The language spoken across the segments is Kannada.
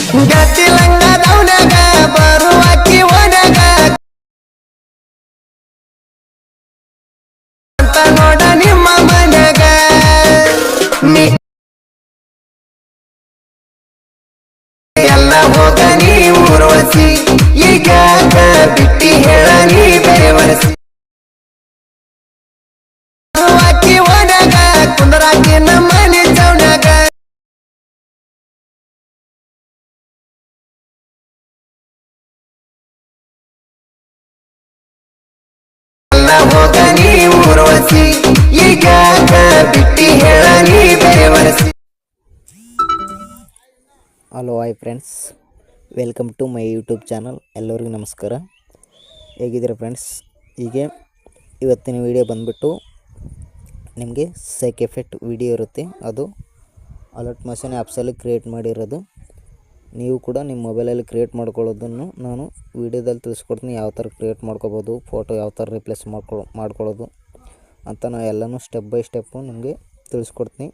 ಗತಿ ಲಂಗದವನಾಗ ಬರುವಾಕಿ ಒಣಗ ಅಂತ ನೋಡ ನಿಮ್ಮ ಮನೆಗ ನೀ ಎಲ್ಲ ಹೋಗ ನೀ ಊರ್ವಸಿ ಈಗ ಬಿಟ್ಟಿ ಹೇಳ ನೀ ಬೆರವರಿಸಿ ಬರುವಾಕಿ ಒಣಗ ಕುಂದರಾಕಿ ನಮ್ಮನೆ ಚೌನಾಗ ಹೋಗ ನೀ ಊರ್ವಸಿ ಈಗ ಬಿಟ್ಟಿ ಹೇಳ ನೀ ಬೆರವರಿಸಿ. Hello hi friends, welcome to my YouTube channel. ಎಲ್ಲರಿಗೂ ನಮಸ್ಕಾರ. ಹೇಗಿದ್ದೀರಾ ಫ್ರೆಂಡ್ಸ್? ಹೀಗೆ ಇವತ್ತಿನ ವಿಡಿಯೋ ಬಂದುಬಿಟ್ಟು ನಿಮಗೆ ಸೈಕ್ ಎಫೆಕ್ಟ್ ವಿಡಿಯೋ ಇರುತ್ತೆ. ಅದು ಅಲರ್ಟ್ ಮೋಷನ್ ಆ್ಯಪ್ಸಲ್ಲಿ ಕ್ರಿಯೇಟ್ ಮಾಡಿರೋದು. ನೀವು ಕೂಡ ನಿಮ್ಮ ಮೊಬೈಲಲ್ಲಿ ಕ್ರಿಯೇಟ್ ಮಾಡ್ಕೊಳ್ಳೋದನ್ನು ನಾನು ವೀಡಿಯೋದಲ್ಲಿ ತಿಳಿಸ್ಕೊಡ್ತೀನಿ. ಯಾವ ಥರ ಕ್ರಿಯೇಟ್ ಮಾಡ್ಕೋಬೋದು, ಫೋಟೋ ಯಾವ ಥರ ರಿಪ್ಲೇಸ್ ಮಾಡ್ಕೊಳ್ಳೋದು ಅಂತ ನಾನು ಎಲ್ಲನೂ ಸ್ಟೆಪ್ ಬೈ ಸ್ಟೆಪ್ಪು ನಿಮಗೆ ತಿಳಿಸ್ಕೊಡ್ತೀನಿ.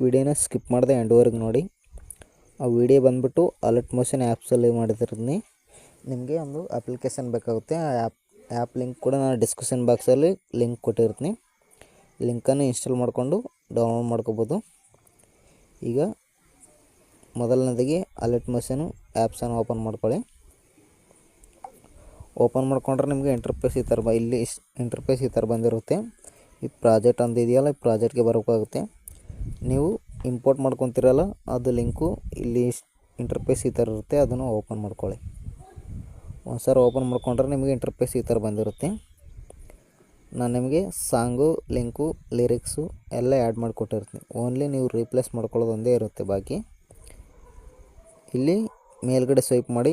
ವಿಡಿಯೋನ ಸ್ಕಿಪ್ ಮಾಡದೆ ಎಂಡ್ವರೆಗೆ ನೋಡಿ. ಆ ವಿಡಿಯೋ ಬಂದುಬಿಟ್ಟು ಅಲರ್ಟ್ ಮೋಷನ್ ಆ್ಯಪ್ಸಲ್ಲಿ ಮಾಡಿದಿರ್ತೀನಿ. ನಿಮಗೆ ಒಂದು ಅಪ್ಲಿಕೇಶನ್ ಬೇಕಾಗುತ್ತೆ. ಆ ಆ್ಯಪ್ ಲಿಂಕ್ ಕೂಡ ನಾನು ಡಿಸ್ಕ್ರಿಪ್ಷನ್ ಬಾಕ್ಸಲ್ಲಿ ಲಿಂಕ್ ಕೊಟ್ಟಿರ್ತೀನಿ. ಲಿಂಕನ್ನು ಇನ್ಸ್ಟಾಲ್ ಮಾಡಿಕೊಂಡು ಡೌನ್ಲೋಡ್ ಮಾಡ್ಕೋಬೋದು. ಈಗ ಮೊದಲನೇದಾಗಿ ಅಲರ್ಟ್ ಮೋಷನು ಆ್ಯಪ್ಸನ್ನು ಓಪನ್ ಮಾಡ್ಕೊಳ್ಳಿ. ಓಪನ್ ಮಾಡ್ಕೊಂಡ್ರೆ ನಿಮಗೆ ಇಂಟರ್ಫೇಸ್ ಈ ಥರ ಇಲ್ಲಿ ಇಂಟರ್ಫೇಸ್ ಈ ಥರ ಬಂದಿರುತ್ತೆ. ಈ ಪ್ರಾಜೆಕ್ಟ್ ಅಂತ ಇದೆಯಲ್ಲ, ಈ ಪ್ರಾಜೆಕ್ಟ್ಗೆ ಬರೋಕ್ಕಾಗುತ್ತೆ. ನೀವು ಇಂಪೋರ್ಟ್ ಮಾಡ್ಕೊತೀರಲ್ಲ, ಅದು ಲಿಂಕು ಇಲ್ಲಿ ಇಂಟರ್ಫೇಸ್ ಈ ಥರ ಇರುತ್ತೆ. ಅದನ್ನು ಓಪನ್ ಮಾಡ್ಕೊಳ್ಳಿ. ಒಂದು ಸಲ ಓಪನ್ ಮಾಡ್ಕೊಂಡ್ರೆ ನಿಮಗೆ ಇಂಟರ್ಫೇಸ್ ಈ ಥರ ಬಂದಿರುತ್ತೆ. ನಾನು ನಿಮಗೆ ಸಾಂಗು, ಲಿಂಕು, ಲಿರಿಕ್ಸು ಎಲ್ಲ ಆ್ಯಡ್ ಮಾಡಿಕೊಟ್ಟಿರ್ತೀನಿ. ಓನ್ಲಿ ನೀವು ರೀಪ್ಲೇಸ್ ಮಾಡ್ಕೊಳ್ಳೋದು ಒಂದೇ ಇರುತ್ತೆ. ಬಾಕಿ ಇಲ್ಲಿ ಮೇಲ್ಗಡೆ ಸ್ವೈಪ್ ಮಾಡಿ,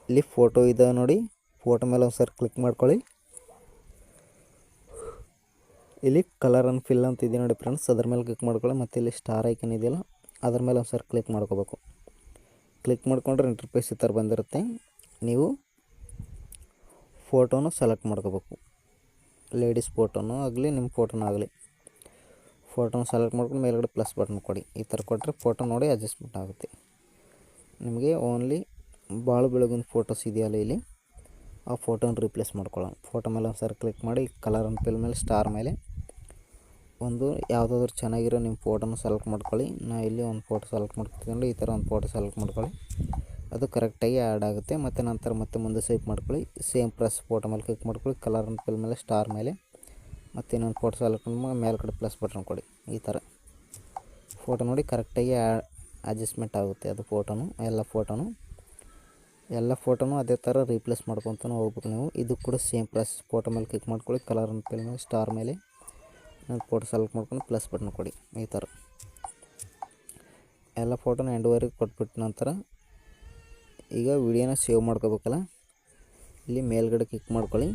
ಇಲ್ಲಿ ಫೋಟೋ ಇದೆ ನೋಡಿ, ಫೋಟೋ ಮೇಲೆ ಒಂದು ಸರಿ ಕ್ಲಿಕ್ ಮಾಡ್ಕೊಳ್ಳಿ. ಇಲ್ಲಿ ಕಲರ್ ಆ್ಯಂಡ್ ಫಿಲ್ ಅಂತ ಇದೆ ನೋಡಿ ಫ್ರೆಂಡ್ಸ್, ಅದ್ರ ಮೇಲೆ ಕ್ಲಿಕ್ ಮಾಡ್ಕೊಳ್ಳಿ. ಮತ್ತು ಇಲ್ಲಿ ಸ್ಟಾರ್ ಐಕನ್ ಇದೆಯಲ್ಲ, ಅದ್ರ ಮೇಲೆ ಒಂದು ಸರಿ ಕ್ಲಿಕ್ ಮಾಡ್ಕೋಬೇಕು. ಕ್ಲಿಕ್ ಮಾಡ್ಕೊಂಡ್ರೆ ಇಂಟರ್ಫೇಸ್ ಈ ಥರ ಬಂದಿರುತ್ತೆ. ನೀವು ಫೋಟೋನ ಸೆಲೆಕ್ಟ್ ಮಾಡ್ಕೋಬೇಕು. ಲೇಡೀಸ್ ಫೋಟೋನೂ ಆಗಲಿ, ನಿಮ್ಮ ಫೋಟೋನೂ ಆಗಲಿ, ಫೋಟೋನ ಸೆಲೆಕ್ಟ್ ಮಾಡ್ಕೊಂಡು ಮೇಲ್ಗಡೆ ಪ್ಲಸ್ ಬಟನ್ ಕೊಡಿ. ಈ ಥರ ಕೊಟ್ಟರೆ ಫೋಟೋ ನೋಡಿ ಅಡ್ಜಸ್ಟ್ಮೆಂಟ್ ಆಗುತ್ತೆ. ನಿಮಗೆ ಓನ್ಲಿ ಭಾಳ ಬೆಳಗಿನ ಫೋಟೋಸ್ ಇದೆಯಲ್ಲ ಇಲ್ಲಿ, ಆ ಫೋಟೋನ ರಿಪ್ಲೇಸ್ ಮಾಡ್ಕೊಳ್ಳೋಣ. ಫೋಟೋ ಮೇಲೆ ಒಂದು ಸರಿ ಕ್ಲಿಕ್ ಮಾಡಿ, ಕಲರ್ ಆ್ಯಂಡ್ ಫಿಲ್ ಮೇಲೆ ಸ್ಟಾರ್ ಮೇಲೆ ಒಂದು ಯಾವುದಾದ್ರೂ ಚೆನ್ನಾಗಿರೋ ನಿಮ್ಮ ಫೋಟೋನ ಸೆಲೆಕ್ಟ್ ಮಾಡ್ಕೊಳ್ಳಿ. ನಾನು ಇಲ್ಲಿ ಒಂದು ಫೋಟೋ ಸೆಲೆಕ್ಟ್ ಮಾಡ್ಕೊಂಡು ಈ ಥರ ಒಂದು ಫೋಟೋ ಸೆಲೆಕ್ಟ್ ಮಾಡ್ಕೊಳ್ಳಿ. ಅದು ಕರೆಕ್ಟಾಗಿ ಆ್ಯಡ್ ಆಗುತ್ತೆ. ಮತ್ತು ನಂತರ ಮತ್ತೆ ಮುಂದೆ ಸ್ವೈಪ್ ಮಾಡ್ಕೊಳ್ಳಿ. ಸೇಮ್ ಪ್ಲಸ್ ಫೋಟೋ ಮೇಲೆ ಕ್ಲಿಕ್ ಮಾಡ್ಕೊಳ್ಳಿ, ಕಲರ್ ಆ್ಯಂಡ್ ಫಿಲ್ ಮೇಲೆ ಸ್ಟಾರ್ ಮೇಲೆ ಮತ್ತು ಇನ್ನೊಂದು ಫೋಟೋ ಸೆಲೆಕ್ಟ್ ಮಾಡಿ ಮೇಲ್ಗಡೆ ಪ್ಲಸ್ ಬಟನ್ ಕೊಡಿ. ಈ ಥರ ಫೋಟೋ ನೋಡಿ ಕರೆಕ್ಟಾಗಿ ಅಡ್ಜಸ್ಟ್ಮೆಂಟ್ ಆಗುತ್ತೆ. ಅದು ಫೋಟೋನು ಎಲ್ಲ ಫೋಟೋನು ಅದೇ ಥರ ರೀಪ್ಲೇಸ್ ಮಾಡ್ಕೊತಾನೆ ಹೋಗ್ಬೇಕು ನೀವು. ಇದು ಕೂಡ ಸೇಮ್ ಪ್ಲಸ್ ಫೋಟೋ ಮೇಲೆ ಕ್ಲಿಕ್ ಮಾಡ್ಕೊಳ್ಳಿ, ಕಲರ್ ಆ್ಯಂಡ್ ಫಿಲ್ ಮೇಲೆ ಸ್ಟಾರ್ ಮೇಲೆ ನಾನು ಫೋಟೋ ಸೆಲೆಕ್ಟ್ ಮಾಡ್ಕೊಂಡು ಪ್ಲಸ್ ಬಟನ್ ಕೊಡಿ. ಈ ಥರ ಎಲ್ಲ ಫೋಟೋನ ಎಂಡ್ವರೆಗೆ ಕೊಟ್ಬಿಟ್ಟು ನಂತರ ಈಗ ವಿಡಿಯೋನ ಸೇವ್ ಮಾಡ್ಕೋಬೇಕಲ್ಲ, ಇಲ್ಲಿ ಮೇಲ್ಗಡೆ ಕ್ಲಿಕ್ ಮಾಡ್ಕೊಳ್ಳಿ.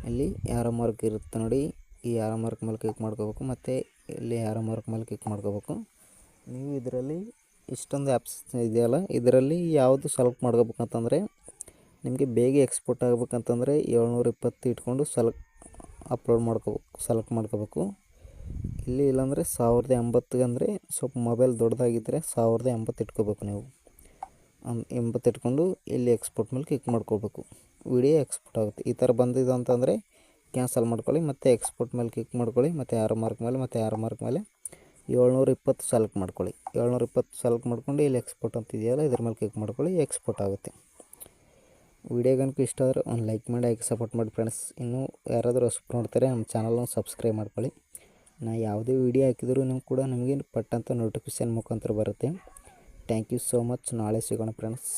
ಇಲ್ಲಿ ಯಾರೋ ಮಾರ್ಕ್ ಇರುತ್ತೆ ನೋಡಿ, ಈ ಯಾರೋ ಮಾರ್ಕ್ ಮೇಲೆ ಕ್ಲಿಕ್ ಮಾಡ್ಕೋಬೇಕು. ಮತ್ತು ಇಲ್ಲಿ ಯಾರೋ ಮಾರ್ಕ್ ಮೇಲೆ ಕ್ಲಿಕ್ ಮಾಡ್ಕೋಬೇಕು. ನೀವು ಇದರಲ್ಲಿ ಇಷ್ಟೊಂದು ಆ್ಯಪ್ಸ್ ಇದೆಯಲ್ಲ, ಇದರಲ್ಲಿ ಯಾವುದು ಸೆಲೆಕ್ಟ್ ಮಾಡ್ಕೋಬೇಕಂತಂದರೆ ನಿಮಗೆ ಬೇಗ ಎಕ್ಸ್ಪೋರ್ಟ್ ಆಗಬೇಕಂತಂದರೆ 720 ಇಟ್ಕೊಂಡು ಸೆಲೆಕ್ಟ್ ಮಾಡ್ಕೋಬೇಕು. ಇಲ್ಲಿ ಇಲ್ಲಾಂದರೆ 1080 ಅಂದರೆ ಸ್ವಲ್ಪ ಮೊಬೈಲ್ ದೊಡ್ಡದಾಗಿದ್ದರೆ 1080 ಇಟ್ಕೋಬೇಕು. ನೀವು 80 ಇಟ್ಕೊಂಡು ಇಲ್ಲಿ ಎಕ್ಸ್ಪೋರ್ಟ್ ಮೇಲೆ ಕ್ಲಿಕ್ ಮಾಡ್ಕೋಬೇಕು. ವಿಡಿಯೋ ಎಕ್ಸ್ಪೋರ್ಟ್ ಆಗುತ್ತೆ. ಈ ಥರ ಬಂದಿದೆ ಅಂತಂದರೆ ಕ್ಯಾನ್ಸಲ್ ಮಾಡ್ಕೊಳ್ಳಿ. ಮತ್ತು ಎಕ್ಸ್ಪೋರ್ಟ್ ಮೇಲೆ ಕ್ಲಿಕ್ ಮಾಡ್ಕೊಳ್ಳಿ. ಮತ್ತು ಯಾರೋ ಮಾರ್ಕ್ ಮೇಲೆ 720 ಸೆಲೆಕ್ಟ್ ಮಾಡ್ಕೊಳ್ಳಿ. 720 ಸೆಲೆಕ್ಟ್ ಮಾಡ್ಕೊಂಡು ಇಲ್ಲಿ ಎಕ್ಸ್ಪೋರ್ಟ್ ಅಂತ ಇದೆಯಲ್ಲ, ಇದ್ರ ಮೇಲೆ ಕ್ಲಿಕ್ ಮಾಡ್ಕೊಳ್ಳಿ. ಎಕ್ಸ್ಪೋರ್ಟ್ ಆಗುತ್ತೆ. ವಿಡಿಯೋ ಗನಕ ಇಷ್ಟ ಆದರೆ ಒಂದು ಲೈಕ್ ಮಾಡಿ, ಹಾಕಿ ಸಪೋರ್ಟ್ ಮಾಡಿ ಫ್ರೆಂಡ್ಸ್. ಇನ್ನೂ ಯಾರಾದರೂ ಹೊಸಬ್ರು ನೋಡ್ತಾರೆ ನಮ್ಮ ಚಾನಲ್ನ ಸಬ್ಸ್ಕ್ರೈಬ್ ಮಾಡ್ಕೊಳ್ಳಿ. ನಾನು ಯಾವುದೇ ವಿಡಿಯೋ ಹಾಕಿದರೂ ಕೂಡ ನಿಮಗೆ ಪಟ್ಟಂತ ನೋಟಿಫಿಕೇಷನ್ ಮುಖಾಂತರ ಬರುತ್ತೆ. Thank you so much. ನಾಳೆ ಸಿಗೋಣ ಫ್ರೆಂಡ್ಸ್.